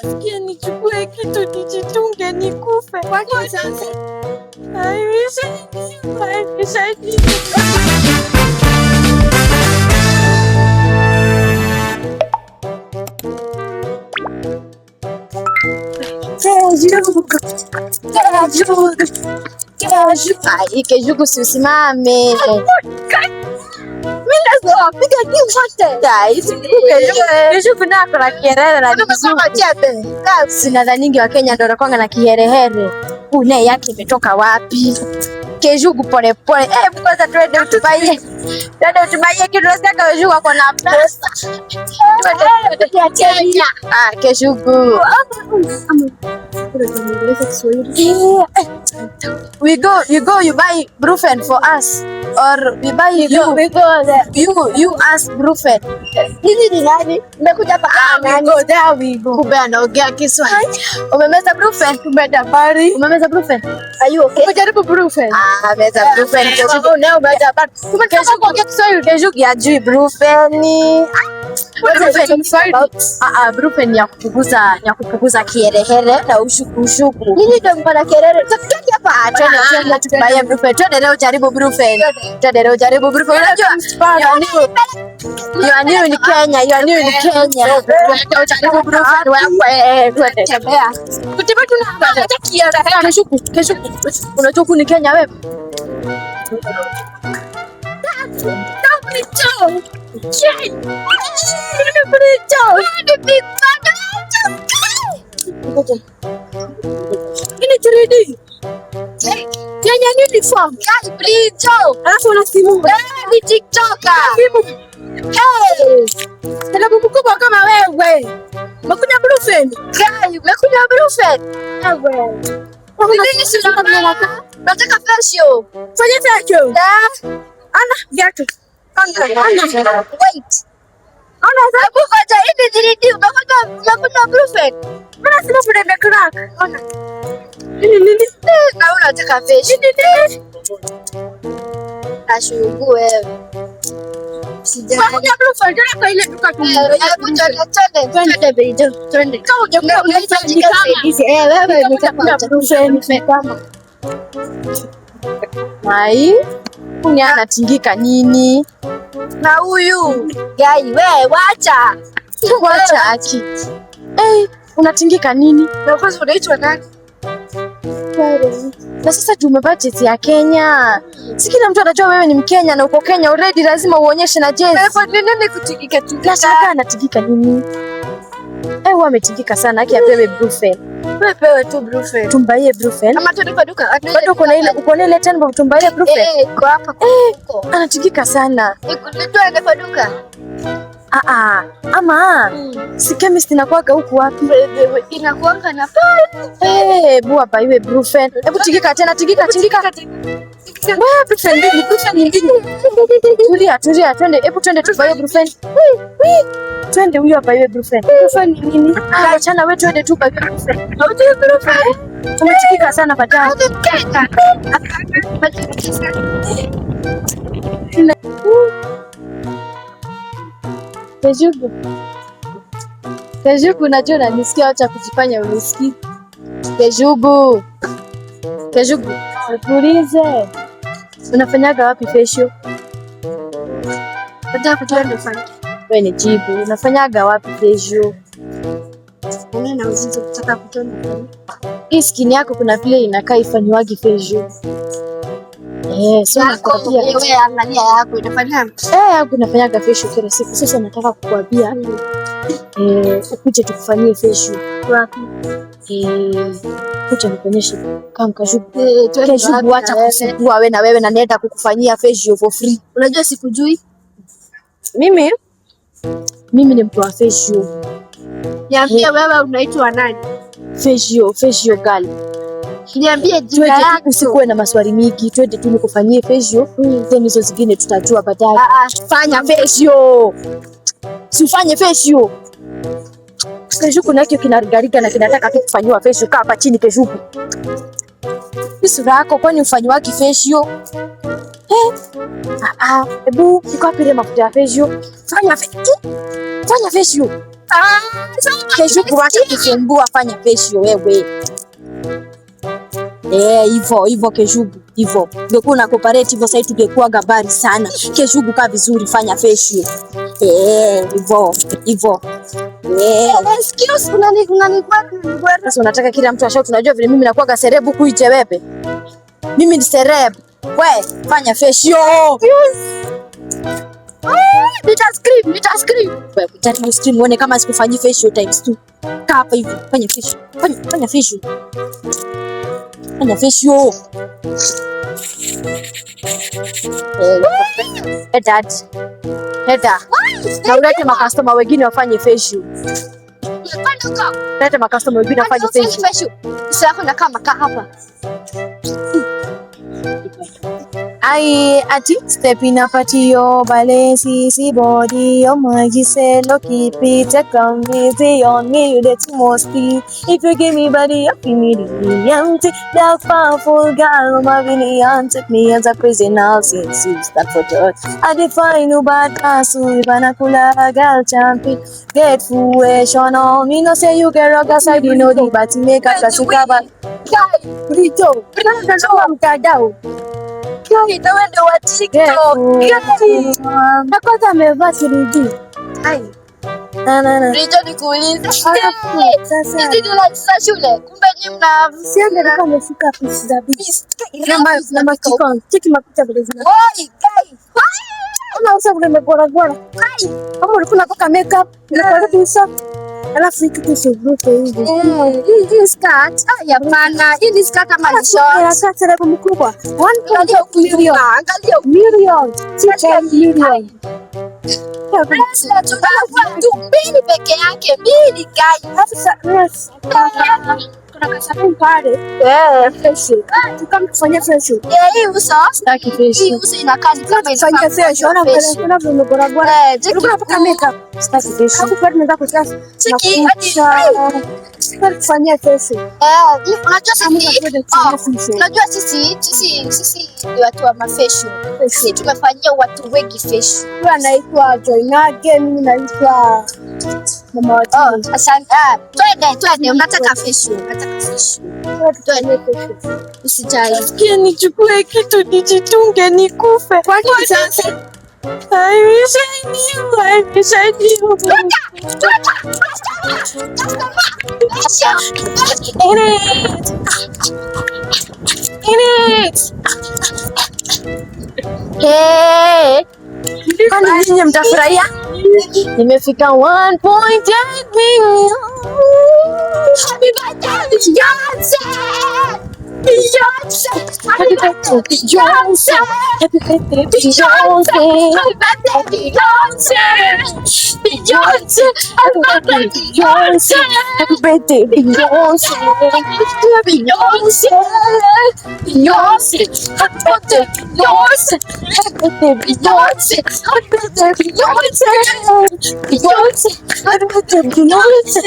Sikia nichukue kitu nijitunge nikufe. Kwani sasa? Kejugu, si usimame. Sinadha nyingi wa Kenya ndio wanakuanga na kiherehere. Une yake imetoka wapi? Kejugu pole pole. Kwanza twende utubaie. Twende utubaie kitu nataka Kejugu ako na pesa. Twende Kenya. Kejugu. You buy Brufen for us. Or we buy you ask Brufen. Nini ni nani? Nimekuja hapa nani? We go. Kumbe anaongea Kiswahili. Umemeza Brufen? Umemeza Brufen? Are you okay? Umejaribu Brufen? Meza Brufen. Kejugu leo umejaribu habari. Kejugu ongea Kiswahili. Kejugu hajui Brufen. Brufen ya kupunguza kiherehere na ushuku. Nini ndio mbona kelele? Tutoke hapa. Twende tubaye Brufen. Twende leo jaribu Brufen. Unajua? You are new in Kenya. Jaribu Brufen wewe. Twende tembea. Kutembea tunapata kiherehere. Kejugu. Unajua huku ni Kenya wewe? Kenya uniform. Alafu una simu. Ni TikToker. Talabu mkubwa kama wewe. Umekuja Brufen? Umekuja Brufen? Nataka facial. Fanya facial. Ana viatu. Wait. Ana sababu kwaja hivi 3D umekuja Brufen. Mbona sina frame crack? Ona. Nini? Na unataka facial. Ashugu wewe. Sijana Brufen tena kwa ile duka tu. Twende. Kama unajua unahitaji hizi. Wewe umekuja Brufen kama. Hai. Huyu anatingika nini? Na huyu gai wewe wacha aki. Unatingika nini? Na kwanza unaitwa nani? Na sasa tumevaa jezi ya Kenya. Si kila mtu anajua wewe ni Mkenya na uko Kenya already, lazima uonyeshe na jezi. Nini kutingika tu? Na sasa anatingika nini? Wewe ametingika sana, aki apewe Brufen. Pewe tu Brufen. Tumbaie Brufen. Ama tuende kwa duka. Bado uko na ile tena tumbaie Brufen. Iko hapa. Anatingika sana. Tuende kwa duka. Ama si chemist inakuaga huku wapi? Inakuanga na pale. Bua baiwe Brufen. Hebu tingika tena, tingika. Wewe Brufen nyingine. Tulia, twende. Hebu twende tubaie Brufen. Twende huyo baiwe Brufen. Brufen nini? Achana wewe, twende tu baiwe Brufen. Brufen. Tumetingika sana baadaye. Kejugu, najua unanisikia, acha kujifanya unisikii. Kejugu, nikuulize, unafanyaga wapi facial? Nataka kujua ndio fanya. Wewe ni jibu, unafanyaga wapi facial? Na uzinzi kutaka kutona. Hii skin yako kuna vile inakaa ifanywaji facial. So nakwambia wewe angalia yako inafanya. Yangu nafanyaga facial kila siku. Sasa nataka kukuambia ukuje tukufanyie facial. Wapi? Kuja nikuonyeshe kama Kejugu. Kejugu, acha kusugua wewe na wewe, na naenda kukufanyia facial for free. Unajua sikujui. Mimi ni mtu wa facial. Niambie wewe unaitwa nani? Facial girl. Niambie jina lako. Usikuwe na maswali mingi. Twende tu nikufanyie facial. Then hizo zingine tutajua baadaye. Fanya facial. Usifanye facial. Kejugu nakio kinarigariga na kinataka tu kufanywa facial. Kaa hapa chini Kejugu. Sura yako kwani ufanywa facial? Hebu iko wapi ile mafuta ya facial? Fanya facial. Keshuku wacha kusumbua, fanya facial wewe. Hivyo Keshuku, hivyo. Ungekuwa una cooperate hivyo sasa tungekuwa gabari sana. Keshuku kaa vizuri, fanya facial. Hivyo. Excuse, unanigwara. Sasa unataka kila mtu ashout, unajua vile mimi nakuwa serebu kuite wewe. Mimi ni sereb. We, fanya facial. Nita scream. Wewe utaki scream uone kama sikufanyi facial times 2. Kaa hapa hivi, fanya facial. Fanya facial. Fanya facial. Heda. Na ulete makastoma wengine wafanye facial. Leta makastoma wengine wafanye facial. Sasa na kama hapa. Ai ati step in a patio balesi si body oh my giselo keep it come easy on me you the mostly if you give me body you give me the empty that powerful girl my vinian take me as a prisoner since that for joy I define you bad class we banakula girl champion get fruition on me no say you get rock aside you know the but make a kasika Rito ndio mtandao Ndio ndio wa TikTok. Na kwanza amevaa 3D. Rito nikuulize. Sasa hizi ni za shule. Kumbe nyinyi mna sianga kama amefika pisi za bisi. Na makikon. Cheki makuta vile zina. Oi, kai. Una usa vile megora. Kama ulikuwa unapaka makeup, unapaka usa. Alafu ikitosha broke hivi. Hii skirt, hapana. Hii skirt kama ni short. Ya kata mkubwa. 1 million. Angalia Million. 10 million. Tu mbili peke yake, mbili guys. Kuna kasabuni pale. Facial. Tukamfanyia facial. Hii uso. Sitaki facial. Hii uso inakaa ni kama Fanyia facial. Ona vile bora. Tulikuwa paka makeup. Sitaki facial. Hapo kwa tunataka kuchasa. Chiki Fanyia facial. Unajua sisi ni watu wa mafacial. Sisi tumefanyia watu wengi facial. Huyu anaitwa Joinage, mimi naitwa Mama Wati. Asante. Twende, unataka facial. Twende. Usijali. Sikia nichukue kitu nijitunge nikufe. Kwa nini sasa? I wish I knew. Hey. Kwani nyinyi mtafurahia? Nimefika 1.8 million. Happy birthday, Beyonce! Happy birthday, Beyonce! Happy birthday, Beyonce! Happy birthday, Beyonce! Beyonce! Happy birthday, Beyonce! Happy birthday, Beyonce! Beyonce! Beyonce! Happy birthday, Beyonce! Happy birthday, Beyonce! Happy birthday, Beyonce! Beyonce! Happy birthday, Beyonce!